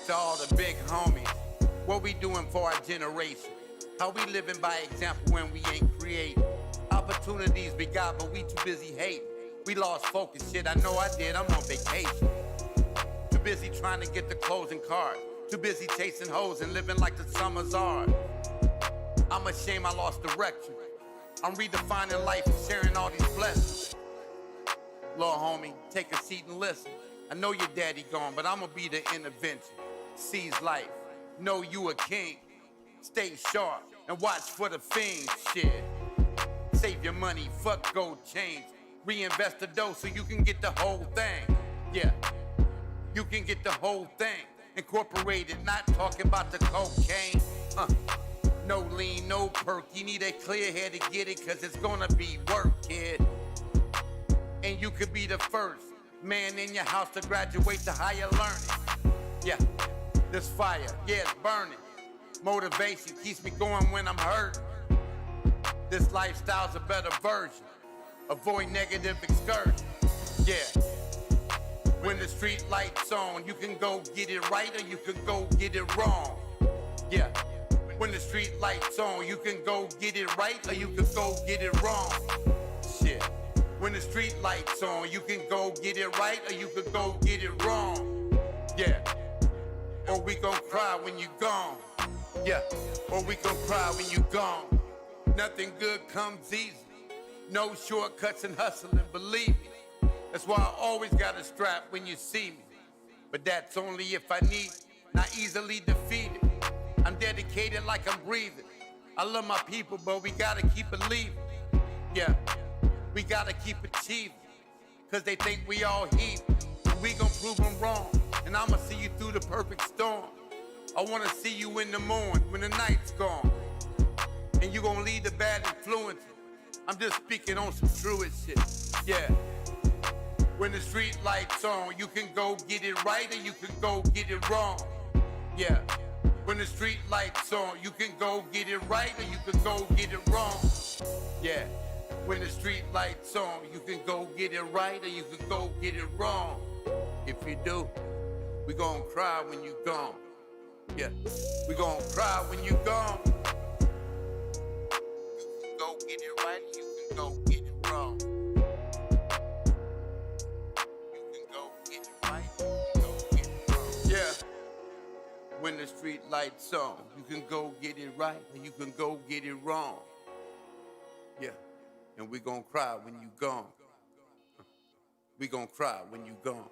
to all the big homies. What we doing for our generation? How we living by example when we ain't creating? Opportunities we got, but we too busy hating. We lost focus, shit, I know I did, I'm on vacation. Too busy trying to get the clothes and cars. Too busy chasing hoes and living like the summer's ours. I'm ashamed I lost direction. I'm redefining life and sharing all these blessings. Little homie, take a seat and listen. I know your daddy gone, but I'ma be the intervention. Seize life, know you a king. Stay sharp and watch for the fiends, shit. Save your money, fuck gold chains. Reinvest the dough so you can get the whole thing. Yeah, you can get the whole thing. Incorporated, not talking about the cocaine. No lean, no perk. You need a clear head to get it, cause it's gonna be work, kid. And you could be the first man in your house to graduate to higher learning. Yeah, this fire, yeah, it's burning. Motivation keeps me going when I'm hurting. This lifestyle's a better version. Avoid negative excursions. Yeah. When the street light's on, you can go get it right or you can go get it wrong. Yeah. When the street light's on, you can go get it right or you can go get it wrong. Shit. When the street light's on, you can go get it right or you can go get it wrong. Yeah. Or we gon' cry when you gone. Yeah. Or we gon' cry when you gone. Nothing good comes easy. No shortcuts in hustling, believe me. That's why I always got a strap when you see me. But that's only if I need it, not easily defeated. I'm dedicated like I'm breathing. I love my people, but we gotta keep believing. Yeah, we gotta keep achieving. Cause they think we all heathen. And we gon' prove them wrong. And I'ma see you through the perfect storm. I wanna see you in the morning when the night's gone. And you gon' lead the bad influences. I'm just speaking on some truest shit. Yeah. When the street light's on, you can go get it right or you can go get it wrong. Yeah. When the street light's on, you can go get it right or you can go get it wrong. Yeah. When the street light's on, you can go get it right or you can go get it wrong. If you do, we gon' cry when you gone. Yeah. We gon' cry when you gone. You can go get it right or you can go get it wrong. When the street light's on, you can go get it right and you can go get it wrong. Yeah, and we gon' cry when you gone. We gon' cry when you gone.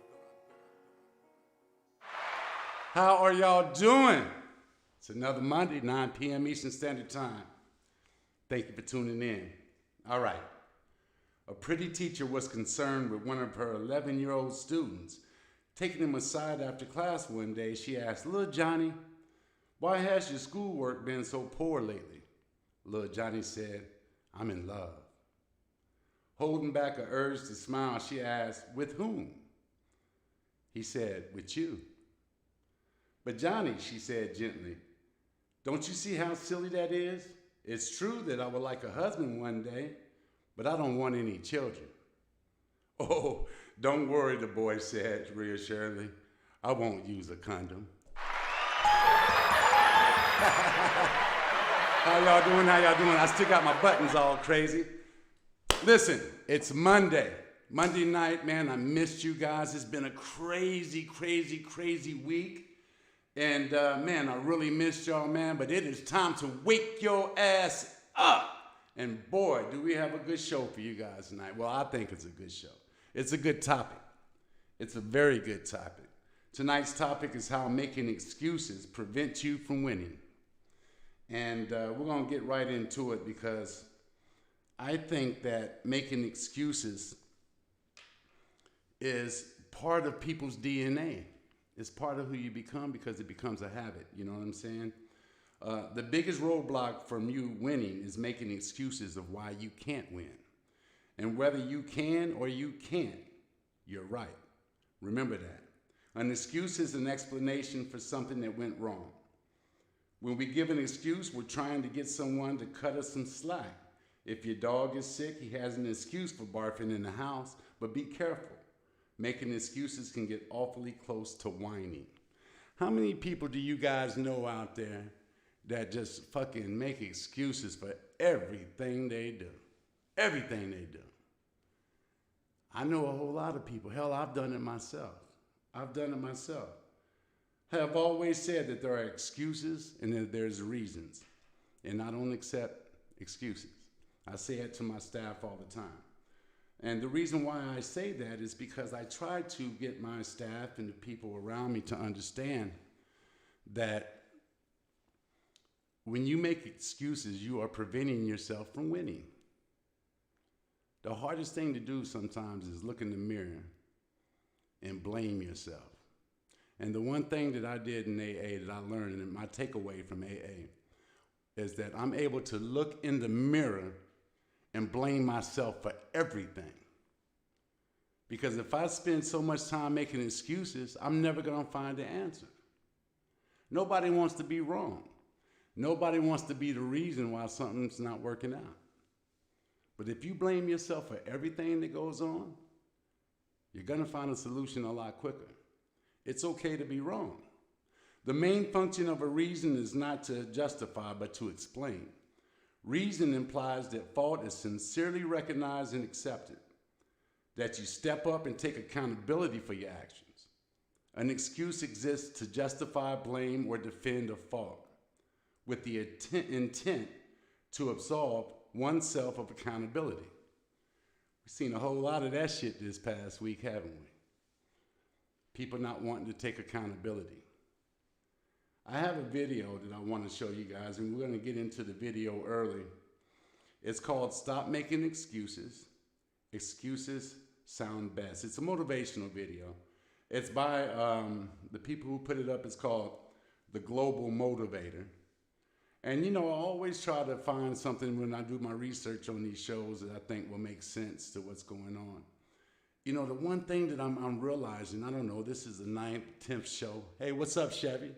How are y'all doing? It's another Monday, 9 p.m. Eastern Standard Time. Thank you for tuning in. All right. A pretty teacher was concerned with one of her 11-year-old students. Taking him aside after class one day, she asked, "Little Johnny, why has your schoolwork been so poor lately?" Little Johnny said, "I'm in love." Holding back an urge to smile, she asked, "With whom?" He said, "With you." "But Johnny," she said gently, "don't you see how silly that is? It's true that I would like a husband one day, but I don't want any children." "Oh, don't worry," the boy said reassuringly. "I won't use a condom." How y'all doing? How y'all doing? I still got my buttons all crazy. Listen, it's Monday. Monday night, man, I missed you guys. It's been a crazy, crazy, crazy week. And man, I really missed y'all, man. But it is time to wake your ass up. And boy, do we have a good show for you guys tonight. Well, I think it's a good show. It's a good topic. It's a very good topic. Tonight's topic is how making excuses prevent you from winning. And we're going to get right into it because I think that making excuses is part of people's DNA. It's part of who you become because it becomes a habit. You know what I'm saying? The biggest roadblock from you winning is making excuses of why you can't win. And whether you can or you can't, you're right. Remember that. An excuse is an explanation for something that went wrong. When we give an excuse, we're trying to get someone to cut us some slack. If your dog is sick, he has an excuse for barfing in the house, but be careful. Making excuses can get awfully close to whining. How many people do you guys know out there that just fucking make excuses for everything they do? Everything they do. I know a whole lot of people. Hell, I've done it myself. I've always said that there are excuses and that there's reasons. And I don't accept excuses. I say it to my staff all the time. And the reason why I say that is because I try to get my staff and the people around me to understand that when you make excuses, you are preventing yourself from winning. The hardest thing to do sometimes is look in the mirror and blame yourself. And the one thing that I did in AA that I learned, and my takeaway from AA, is that I'm able to look in the mirror and blame myself for everything. Because if I spend so much time making excuses, I'm never going to find the answer. Nobody wants to be wrong. Nobody wants to be the reason why something's not working out. But if you blame yourself for everything that goes on, you're going to find a solution a lot quicker. It's okay to be wrong. The main function of a reason is not to justify, but to explain. Reason implies that fault is sincerely recognized and accepted, that you step up and take accountability for your actions. An excuse exists to justify, blame, or defend a fault with the intent to absolve oneself of accountability. We've seen a whole lot of that shit this past week, haven't we? People not wanting to take accountability. I have a video that I want to show you guys, and we're going to get into the video early. It's called Stop Making Excuses. Excuses Sound Best. It's a motivational video. It's by the people who put it up. It's called The Global Motivator. And, you know, I always try to find something when I do my research on these shows that I think will make sense to what's going on. You know, the one thing that I'm realizing, I don't know, this is the 9th, 10th show. Hey, what's up, Chevy?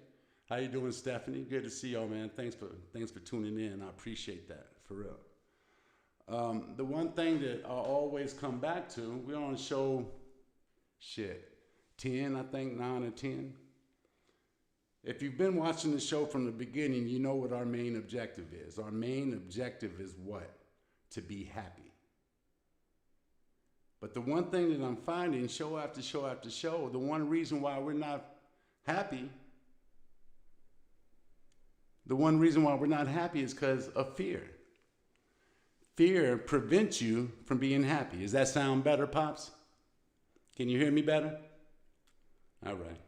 How you doing, Stephanie? Good to see y'all, man. Thanks for tuning in. I appreciate that, for real. The one thing that I always come back to, we're on show, 10, I think, 9 or 10. If you've been watching the show from the beginning, you know what our main objective is. Our main objective is what? To be happy. But the one thing that I'm finding show after show after show, the one reason why we're not happy, is because of fear. Fear prevents you from being happy. Does that sound better, Pops? Can you hear me better? All right.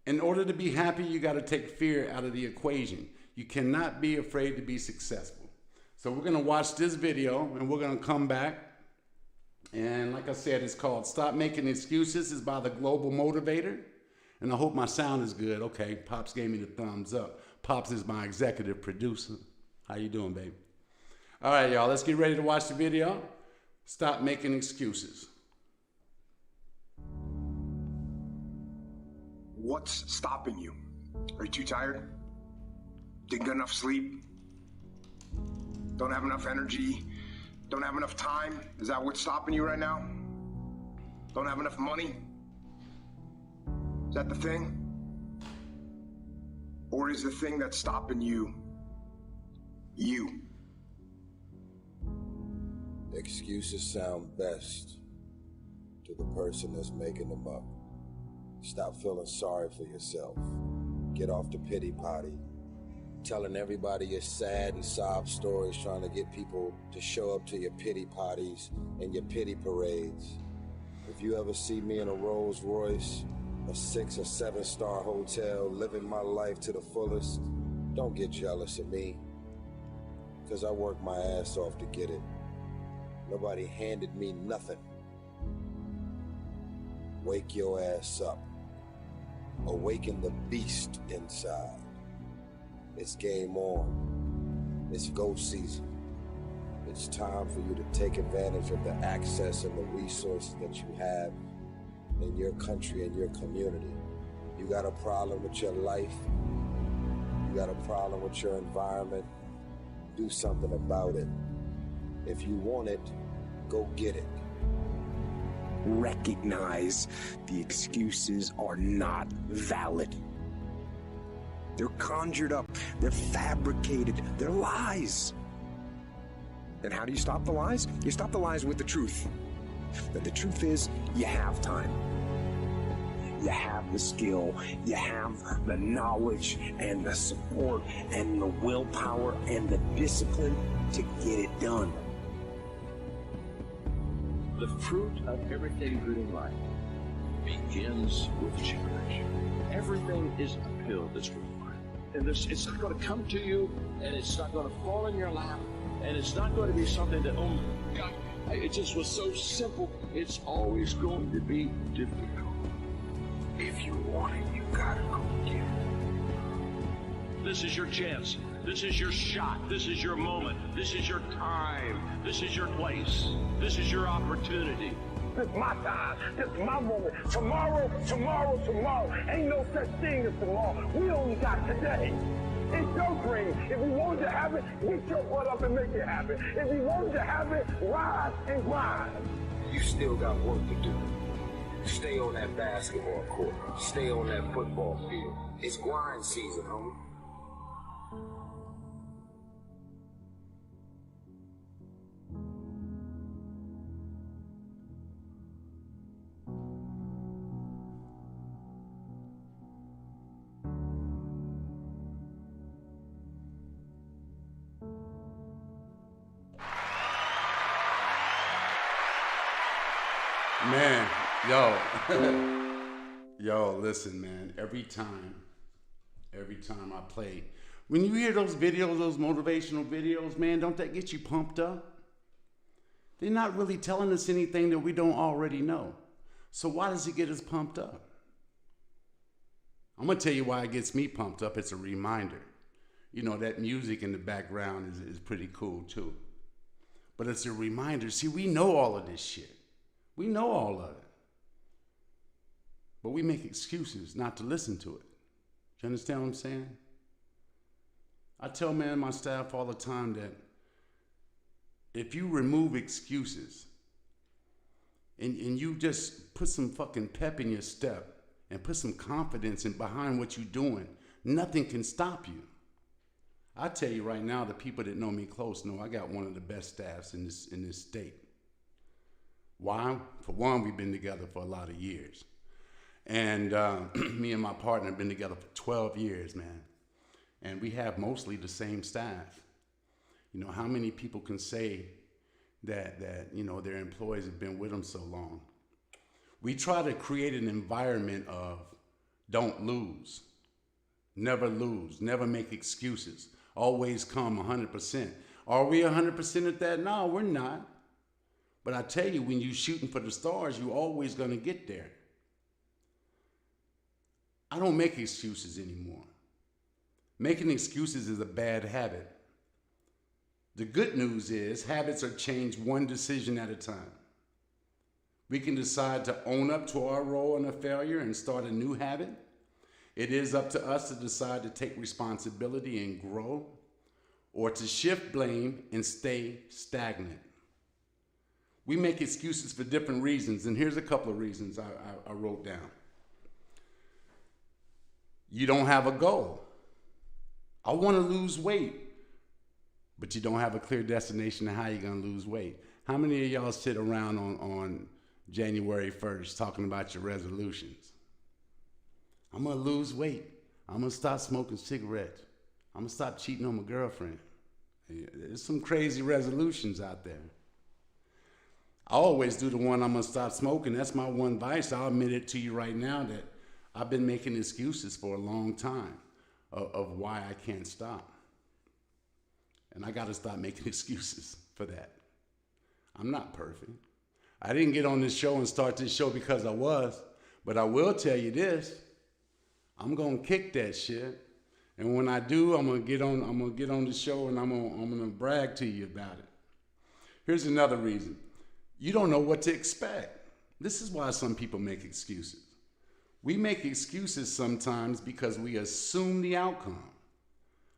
In order to be happy, you got to take fear out of the equation. You cannot be afraid to be successful. So we're going to watch this video, and we're going to come back. And like I said, it's called Stop Making Excuses. It's by the Global Motivator. And I hope my sound is good. Okay, Pops gave me the thumbs up. Pops is my executive producer. How you doing, baby? All right, y'all, let's get ready to watch the video. Stop making excuses. What's stopping you? Are you too tired? Didn't get enough sleep? Don't have enough energy? Don't have enough time? Is that what's stopping you right now? Don't have enough money? Is that the thing? Or is the thing that's stopping you, you? Excuses sound best to the person that's making them up. Stop feeling sorry for yourself. Get off the pity potty. Telling everybody your sad and sob stories, trying to get people to show up to your pity potties and your pity parades. If you ever see me in a Rolls Royce, a 6 or 7 star hotel, living my life to the fullest, don't get jealous of me, because I worked my ass off to get it. Nobody handed me nothing. Wake your ass up. Awaken the beast inside. It's game on. It's go season. It's time for you to take advantage of the access and the resources that you have in your country and your community. You got a problem with your life. You got a problem with your environment. Do something about it. If you want it, go get it. recognize the excuses are not valid. They're conjured up, they're fabricated, they're lies. And how do you stop the lies? You stop the lies with the truth. That the truth is, you have time. You have the skill, you have the knowledge and the support and the willpower and the discipline to get it done. The fruit of everything good in life begins with change. Everything is uphill this week. And it's not going to come to you, and it's not going to fall in your lap, and it's not going to be something that, oh my God, it just was so simple. It's always going to be difficult. If you want it, you gotta go get it. This is your chance. This is your shot. This is your moment. This is your time. This is your place. This is your opportunity. This is my time. This is my moment. Tomorrow. Ain't no such thing as tomorrow. We only got today. It's your dream. If you want to have it, get your butt up and make it happen. If you want to have it, rise and grind. You still got work to do. Stay on that basketball court. Stay on that football field. It's grind season, homie. Man, yo, listen, man, every time I play, when you hear those videos, those motivational videos, man, don't that get you pumped up? They're not really telling us anything that we don't already know. So why does it get us pumped up? I'm gonna tell you why it gets me pumped up. It's a reminder. You know, that music in the background is pretty cool too. But it's a reminder. See, we know all of this shit. We know all of it. But we make excuses not to listen to it. You understand what I'm saying? I tell my staff all the time that if you remove excuses and you just put some fucking pep in your step and put some confidence in behind what you're doing, nothing can stop you. I tell you right now, the people that know me close know I got one of the best staffs in this state. Why? For one, we've been together for a lot of years. And me and my partner have been together for 12 years, man. And we have mostly the same staff. You know, how many people can say that you know, their employees have been with them so long? We try to create an environment of don't lose, never make excuses, always come 100%. Are we 100% at that? No, we're not. But I tell you, when you're shooting for the stars, you're always going to get there. I don't make excuses anymore. Making excuses is a bad habit. The good news is habits are changed one decision at a time. We can decide to own up to our role in a failure and start a new habit. It is up to us to decide to take responsibility and grow, or to shift blame and stay stagnant. We make excuses for different reasons, and here's a couple of reasons I wrote down. You don't have a goal. I want to lose weight, but you don't have a clear destination of how you're going to lose weight. How many of y'all sit around on January 1st talking about your resolutions? I'm going to lose weight. I'm going to stop smoking cigarettes. I'm going to stop cheating on my girlfriend. There's some crazy resolutions out there. I always do the one I'm going to stop smoking. That's my one vice. I'll admit it to you right now that I've been making excuses for a long time of why I can't stop. And I got to stop making excuses for that. I'm not perfect. I didn't get on this show and start this show because I was, but I will tell you this. I'm going to kick that shit. And when I do, I'm going to get on the show and I'm going to brag to you about it. Here's another reason. You don't know what to expect. This is why some people make excuses. We make excuses sometimes because we assume the outcome.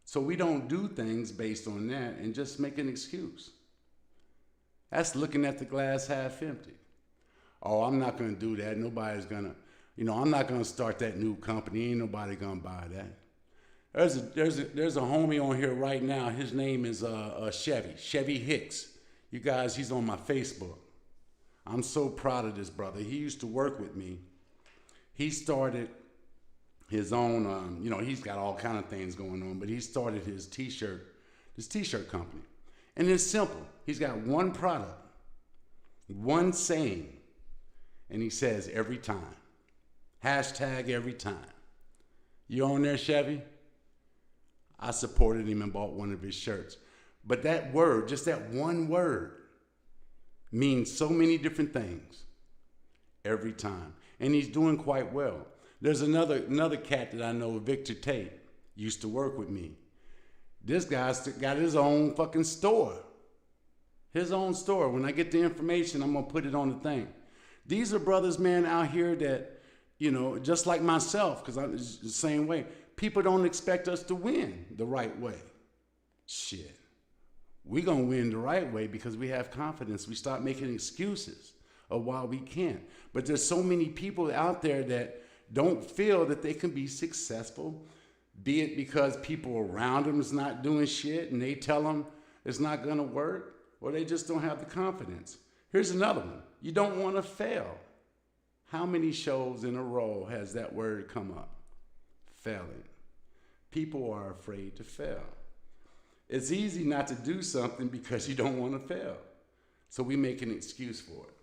So we don't do things based on that and just make an excuse. That's looking at the glass half empty. Oh, I'm not going to do that. Nobody's going to, I'm not going to start that new company. Ain't nobody going to buy that. There's a homie on here right now. His name is Chevy Hicks. You guys, he's on my Facebook. I'm so proud of this brother. He used to work with me. He started his own, he's got all kind of things going on, but he started his t-shirt company. And it's simple. He's got one product, one saying, and he says every time. Hashtag every time. You on there, Chevy? I supported him and bought one of his shirts. But that word, just that one word, means so many different things every time. And he's doing quite well. There's another cat that I know, Victor Tate, used to work with me. This guy's got his own fucking store. His own store. When I get the information, I'm going to put it on the thing. These are brothers, man, out here that, just like myself, because I'm the same way. People don't expect us to win the right way. Shit. We're going to win the right way because we have confidence. We start making excuses of why we can't. But there's so many people out there that don't feel that they can be successful, be it because people around them is not doing shit and they tell them it's not going to work, or they just don't have the confidence. Here's another one. You don't want to fail. How many shows in a row has that word come up? Failing. People are afraid to fail. It's easy not to do something because you don't want to fail. So we make an excuse for it.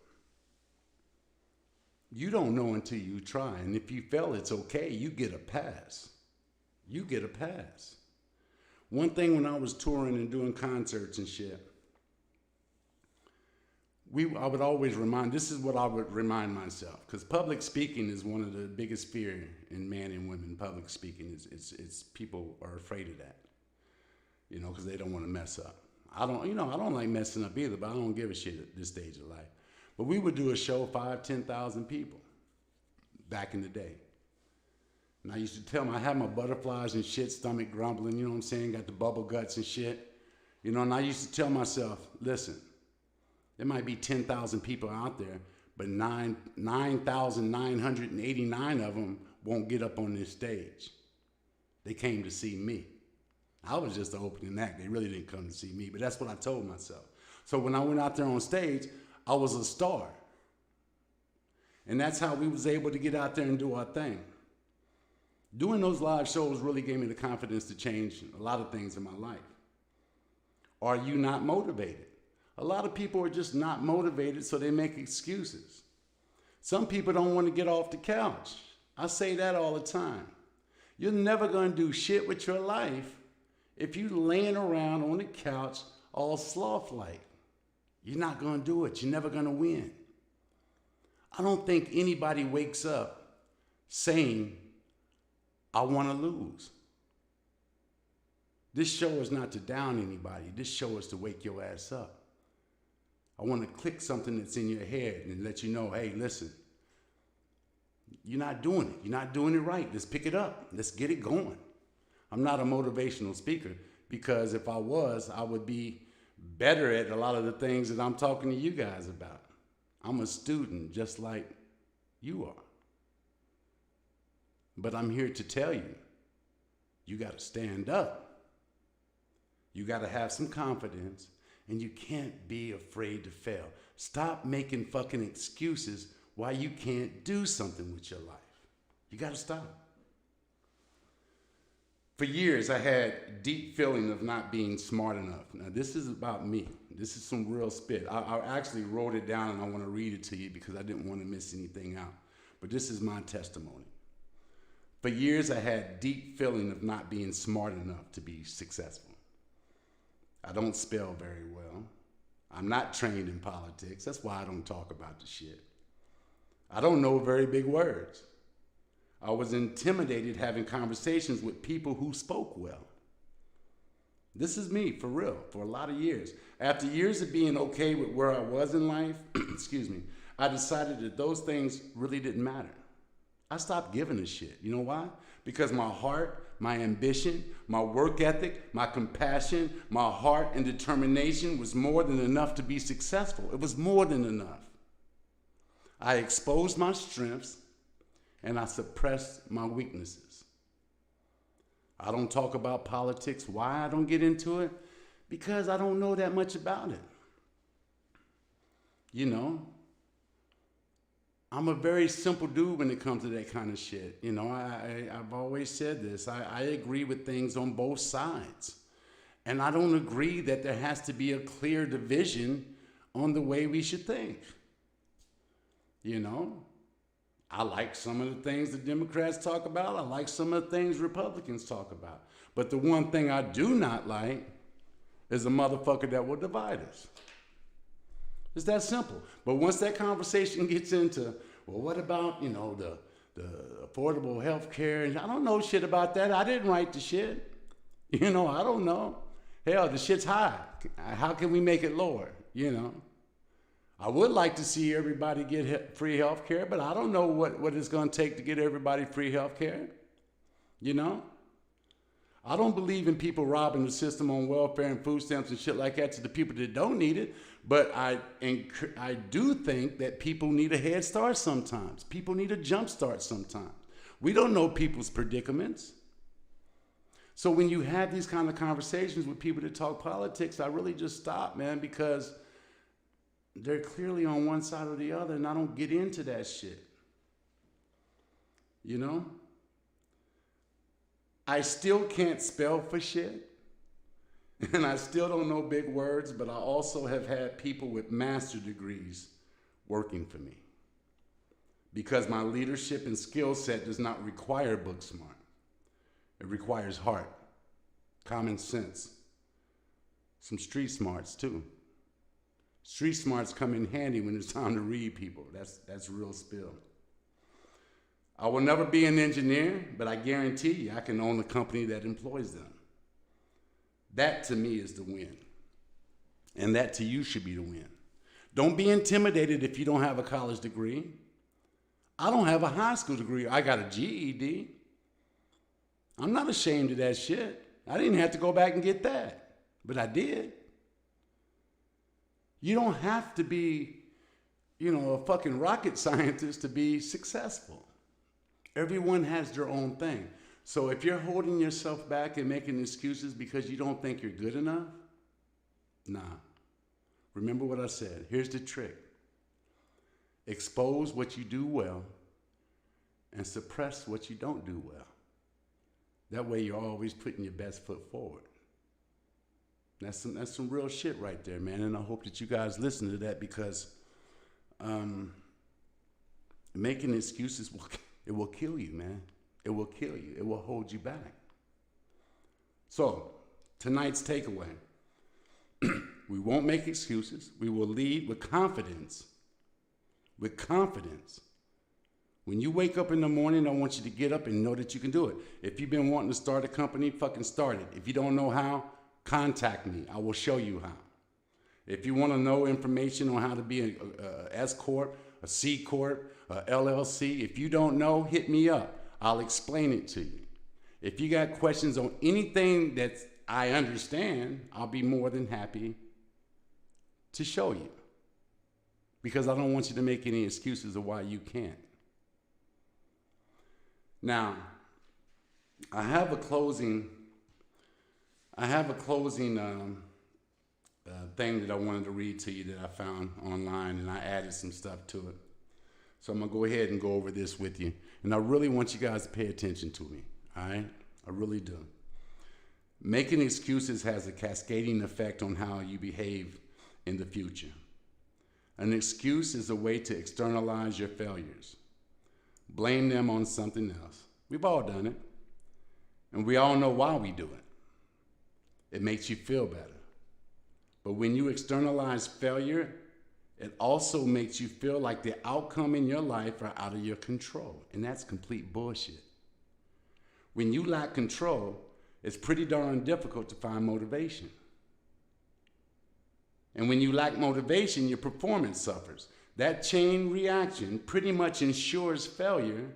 You don't know until you try. And if you fail, it's okay. You get a pass. You get a pass. One thing when I was touring and doing concerts and shit, I would always this is what I would remind myself, because public speaking is one of the biggest fear in men and women. Public speaking it's people are afraid of that, because they don't want to mess up. I don't like messing up either, but I don't give a shit at this stage of life. But we would do a show, 5,000-10,000 people back in the day. And I used to tell them, I had my butterflies and shit, stomach grumbling, you know what I'm saying? Got the bubble guts and shit. And I used to tell myself, listen, there might be 10,000 people out there, but 9,989 of them won't get up on this stage. They came to see me. I was just the opening act. They really didn't come to see me, but that's what I told myself. So when I went out there on stage, I was a star. And that's how we was able to get out there and do our thing. Doing those live shows really gave me the confidence to change a lot of things in my life. Are you not motivated? A lot of people are just not motivated, so they make excuses. Some people don't want to get off the couch. I say that all the time. You're never going to do shit with your life if you're laying around on the couch all sloth-like. You're not going to do it. You're never going to win. I don't think anybody wakes up saying, I want to lose. This show is not to down anybody. This show is to wake your ass up. I want to click something that's in your head and let you know, hey, listen, you're not doing it. You're not doing it right. Let's pick it up. Let's get it going. I'm not a motivational speaker, because if I was, I would be better at a lot of the things that I'm talking to you guys about. I'm a student just like you are. But I'm here to tell you, you got to stand up. You got to have some confidence, and you can't be afraid to fail. Stop making fucking excuses why you can't do something with your life. You got to stop. For years, I had deep feeling of not being smart enough. Now, this is about me. This is some real spit. I actually wrote it down, and I want to read it to you because I didn't want to miss anything out. But this is my testimony. For years, I had deep feeling of not being smart enough to be successful. I don't spell very well. I'm not trained in politics. That's why I don't talk about the shit. I don't know very big words. I was intimidated having conversations with people who spoke well. This is me, for real, for a lot of years. After years of being okay with where I was in life, I decided that those things really didn't matter. I stopped giving a shit. You know why? Because my heart, my ambition, my work ethic, my compassion, my heart and determination was more than enough to be successful. It was more than enough. I expose my strengths and I suppress my weaknesses. I don't talk about politics. Why I don't get into it? Because I don't know that much about it. You know, I'm a very simple dude when it comes to that kind of shit. You know, I've always said this. I agree with things on both sides. And I don't agree that there has to be a clear division on the way we should think. You know, I like some of the things the Democrats talk about. I like some of the things Republicans talk about. But the one thing I do not like is a motherfucker that will divide us. It's that simple. But once that conversation gets into, well, what about, you know, the affordable health care? And I don't know shit about that. I didn't write the shit. You know, I don't know. Hell, the shit's high. How can we make it lower? You know, I would like to see everybody get free health care, but I don't know what it's going to take to get everybody free health care. You know, I don't believe in people robbing the system on welfare and food stamps and shit like that to the people that don't need it. But I do think that people need a head start sometimes. People need a jump start sometimes. We don't know people's predicaments. So when you have these kind of conversations with people that talk politics, I really just stop, man, because they're clearly on one side or the other, and I don't get into that shit. You know? I still can't spell for shit. And I still don't know big words, but I also have had people with master's degrees working for me. Because my leadership and skill set does not require book smart. It requires heart, common sense, some street smarts too. Street smarts come in handy when it's time to read people. That's real spill. I will never be an engineer, but I guarantee you I can own a company that employs them. That to me is the win. And that to you should be the win. Don't be intimidated if you don't have a college degree. I don't have a high school degree. I got a GED. I'm not ashamed of that shit. I didn't have to go back and get that, but I did. You don't have to be, you know, a fucking rocket scientist to be successful. Everyone has their own thing. So if you're holding yourself back and making excuses because you don't think you're good enough, nah. Remember what I said. Here's the trick. Expose what you do well and suppress what you don't do well. That way you're always putting your best foot forward. That's some real shit right there, man. And I hope that you guys listen to that because making excuses, it will kill you, man. It will kill you. It will hold you back. So, tonight's takeaway. We won't make excuses. We will lead with confidence. With confidence. When you wake up in the morning, I want you to get up and know that you can do it. If you've been wanting to start a company, fucking start it. If you don't know how, contact me. I will show you how. If you want to know information on how to be a S Corp, a C Corp, a LLC, if you don't know, hit me up. I'll explain it to you. If you got questions on anything that I understand, I'll be more than happy to show you. Because I don't want you to make any excuses of why you can't. Now, I have a closing thing that I wanted to read to you that I found online, and I added some stuff to it. So I'm going to go ahead and go over this with you. And I really want you guys to pay attention to me, all right? I really do. Making excuses has a cascading effect on how you behave in the future. An excuse is a way to externalize your failures. Blame them on something else. We've all done it. And we all know why we do it. It makes you feel better. But when you externalize failure, it also makes you feel like the outcome in your life are out of your control. And that's complete bullshit. When you lack control, it's pretty darn difficult to find motivation. And when you lack motivation, your performance suffers. That chain reaction pretty much ensures failure,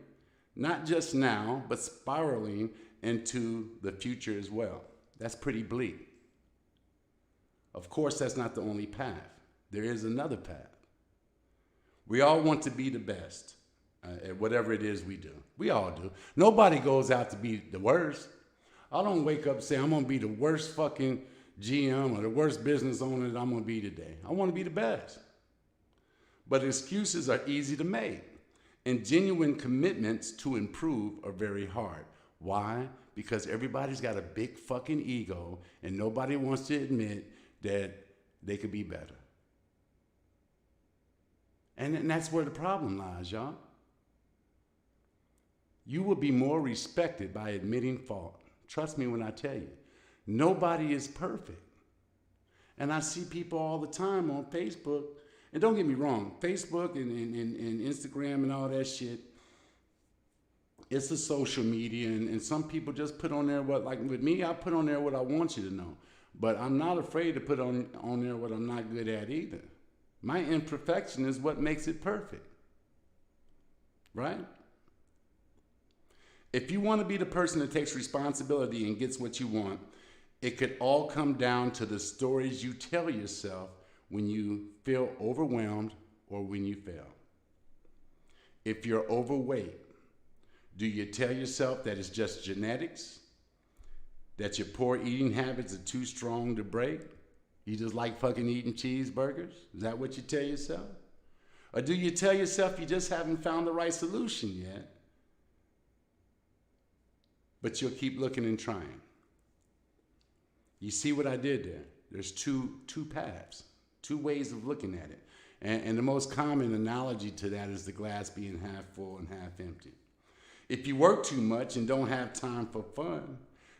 not just now, but spiraling into the future as well. That's pretty bleak. Of course, that's not the only path. There is another path. We all want to be the best at whatever it is we do. We all do. Nobody goes out to be the worst. I don't wake up and say, I'm going to be the worst fucking GM or the worst business owner that I'm going to be today. I want to be the best. But excuses are easy to make. And genuine commitments to improve are very hard. Why? Because everybody's got a big fucking ego and nobody wants to admit that they could be better. And that's where the problem lies, y'all. You will be more respected by admitting fault. Trust me when I tell you, nobody is perfect. And I see people all the time on Facebook, and don't get me wrong, Facebook and Instagram and all that shit, it's a social media, and some people just put on there what, like with me, I put on there what I want you to know. But I'm not afraid to put on there what I'm not good at either. My imperfection is what makes it perfect, right? If you want to be the person that takes responsibility and gets what you want, it could all come down to the stories you tell yourself when you feel overwhelmed or when you fail. If you're overweight, do you tell yourself that it's just genetics? That your poor eating habits are too strong to break? You just like fucking eating cheeseburgers? Is that what you tell yourself? Or do you tell yourself you just haven't found the right solution yet? But you'll keep looking and trying. You see what I did there? There's two paths, two ways of looking at it. And the most common analogy to that is the glass being half full and half empty. If you work too much and don't have time for fun,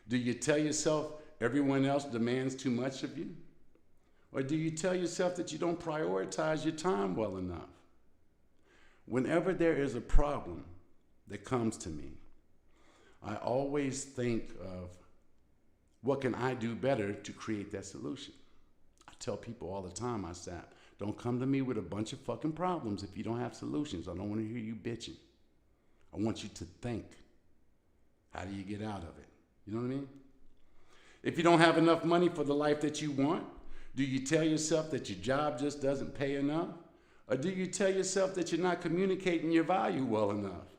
do you tell yourself everyone else demands too much of you? Or do you tell yourself that you don't prioritize your time well enough? Whenever there is a problem that comes to me, I always think of what can I do better to create that solution. I tell people all the time, I say, don't come to me with a bunch of fucking problems if you don't have solutions. I don't want to hear you bitching. I want you to think. How do you get out of it? You know what I mean? If you don't have enough money for the life that you want, do you tell yourself that your job just doesn't pay enough? Or do you tell yourself that you're not communicating your value well enough?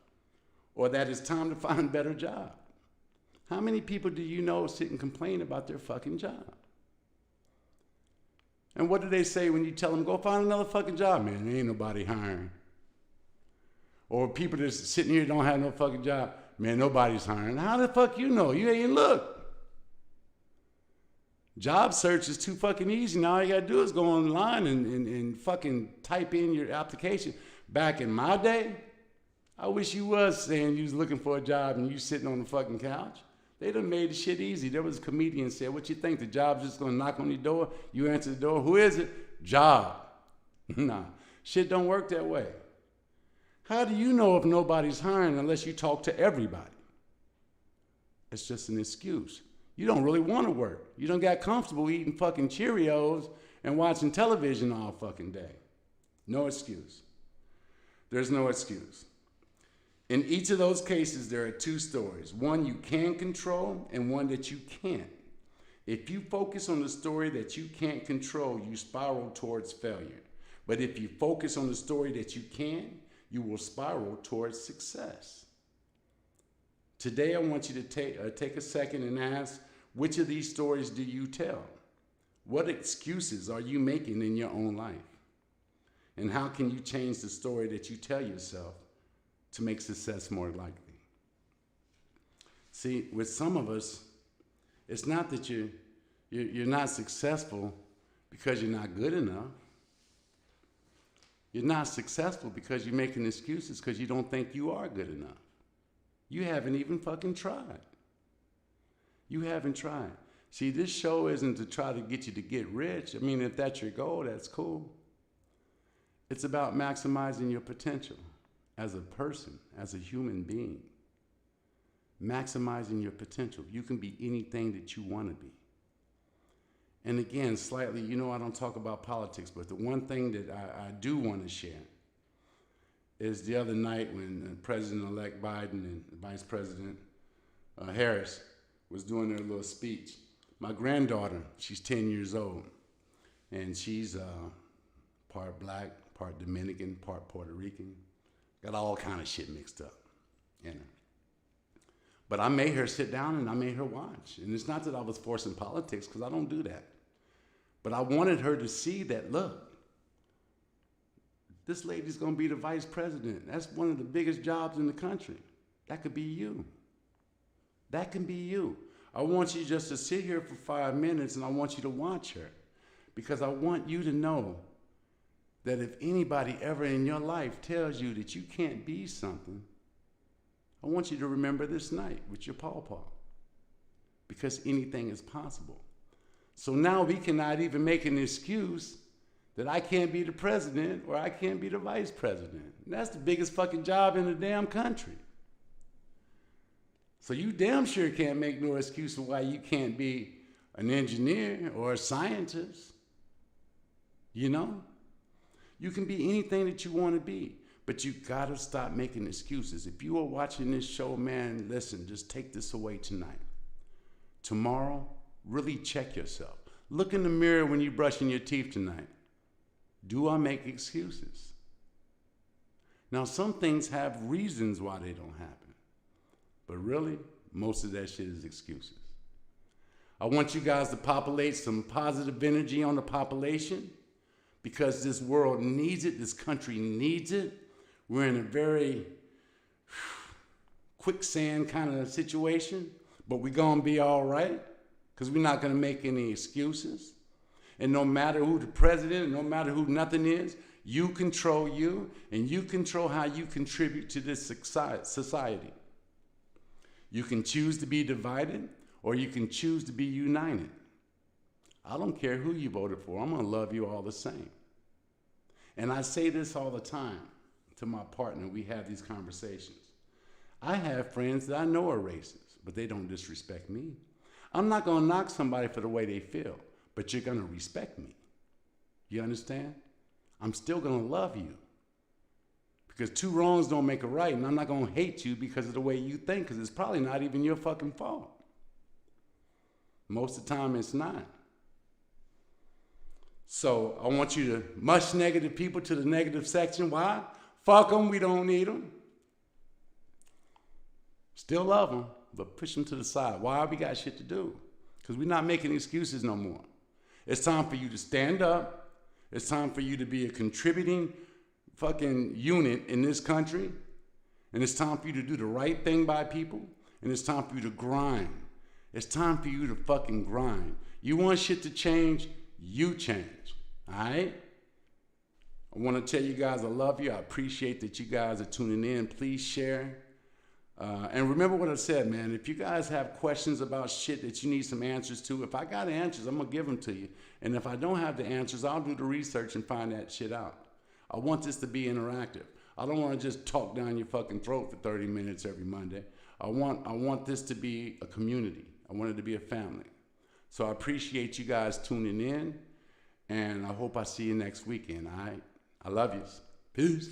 Or that it's time to find a better job? How many people do you know sit and complain about their fucking job? And what do they say when you tell them, go find another fucking job? Man, there ain't nobody hiring. Or people that's sitting here don't have no fucking job. Man, nobody's hiring. How the fuck you know? You ain't look. Job search is too fucking easy. Now all you gotta do is go online and fucking type in your application. Back in my day, I wish you was saying you was looking for a job and you sitting on the fucking couch. They done made the shit easy. There was a comedian said, what you think, the job's just gonna knock on your door? You answer the door, who is it? Job. Nah, shit don't work that way. How do you know if nobody's hiring unless you talk to everybody? It's just an excuse. You don't really want to work. You don't get comfortable eating fucking Cheerios and watching television all fucking day. No excuse. There's no excuse. In each of those cases, there are two stories. One you can control and one that you can't. If you focus on the story that you can't control, you spiral towards failure. But if you focus on the story that you can, you will spiral towards success. Today, I want you to take a second and ask, which of these stories do you tell? What excuses are you making in your own life? And how can you change the story that you tell yourself to make success more likely? See, with some of us, it's not that you're not successful because you're not good enough. You're not successful because you're making excuses because you don't think you are good enough. You haven't even fucking tried. You haven't tried. See, this show isn't to try to get you to get rich. I mean, if that's your goal, that's cool. It's about maximizing your potential as a person, as a human being. Maximizing your potential. You can be anything that you want to be. And again, slightly, you know I don't talk about politics, but the one thing that I do want to share is the other night when President-elect Biden and Vice President Harris was doing their little speech. My granddaughter, she's 10 years old, and she's part black, part Dominican, part Puerto Rican. Got all kind of shit mixed up, you know. But I made her sit down and I made her watch. And it's not that I was forcing politics, because I don't do that. But I wanted her to see that, look, this lady's gonna be the vice president. That's one of the biggest jobs in the country. That could be you. That can be you. I want you just to sit here for 5 minutes and I want you to watch her. Because I want you to know that if anybody ever in your life tells you that you can't be something, I want you to remember this night with your pawpaw. Because anything is possible. So now we cannot even make an excuse that I can't be the president or I can't be the vice president. And that's the biggest fucking job in the damn country. So you damn sure can't make no excuse for why you can't be an engineer or a scientist. You know? You can be anything that you want to be, but you gotta stop making excuses. If you are watching this show, man, listen, just take this away tonight. Tomorrow, really check yourself. Look in the mirror when you're brushing your teeth tonight. Do I make excuses? Now, some things have reasons why they don't happen. But really, most of that shit is excuses. I want you guys to populate some positive energy on the population because this world needs it, this country needs it. We're in a very quicksand kind of situation, but we're gonna be all right because we're not gonna make any excuses. And no matter who the president, no matter who nothing is, you control you and you control how you contribute to this society. You can choose to be divided or you can choose to be united. I don't care who you voted for. I'm going to love you all the same. And I say this all the time to my partner. We have these conversations. I have friends that I know are racist, but they don't disrespect me. I'm not going to knock somebody for the way they feel, but you're going to respect me. You understand? I'm still going to love you. Because two wrongs don't make a right, and I'm not going to hate you because of the way you think, because it's probably not even your fucking fault. Most of the time, it's not. So I want you to mush negative people to the negative section. Why? Fuck them, we don't need them. Still love them, but push them to the side. Why? We got shit to do. Because we're not making excuses no more. It's time for you to stand up. It's time for you to be a contributing fucking unit in this country, and it's time for you to do the right thing by people, and it's time for you to grind. It's time for you to fucking grind. You want shit to change, you change, all right? I want to tell you guys I love you. I appreciate that you guys are tuning in. Please share. And remember what I said, man. If you guys have questions about shit that you need some answers to, if I got answers, I'm going to give them to you. And if I don't have the answers, I'll do the research and find that shit out. I want this to be interactive. I don't want to just talk down your fucking throat for 30 minutes every Monday. I want this to be a community. I want it to be a family. So I appreciate you guys tuning in, and I hope I see you next weekend, all right? I love you. Peace.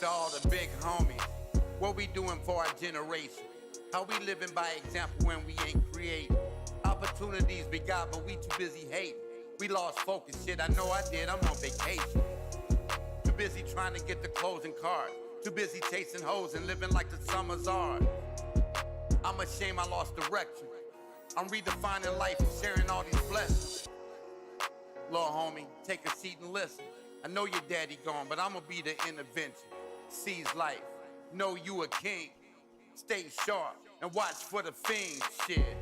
To all the big homies, what we doing for our generation? How we living by example when we ain't create? Opportunities we got, but we too busy hating. We lost focus, shit, I know I did, I'm on vacation. Too busy trying to get the closing card. Too busy chasing hoes and living like the summer's ours. I'm ashamed I lost direction. I'm redefining life and sharing all these blessings. Little homie, take a seat and listen. I know your daddy gone, but I'ma be the intervention. Seize life, know you a king. Stay sharp and watch for the fiends, shit.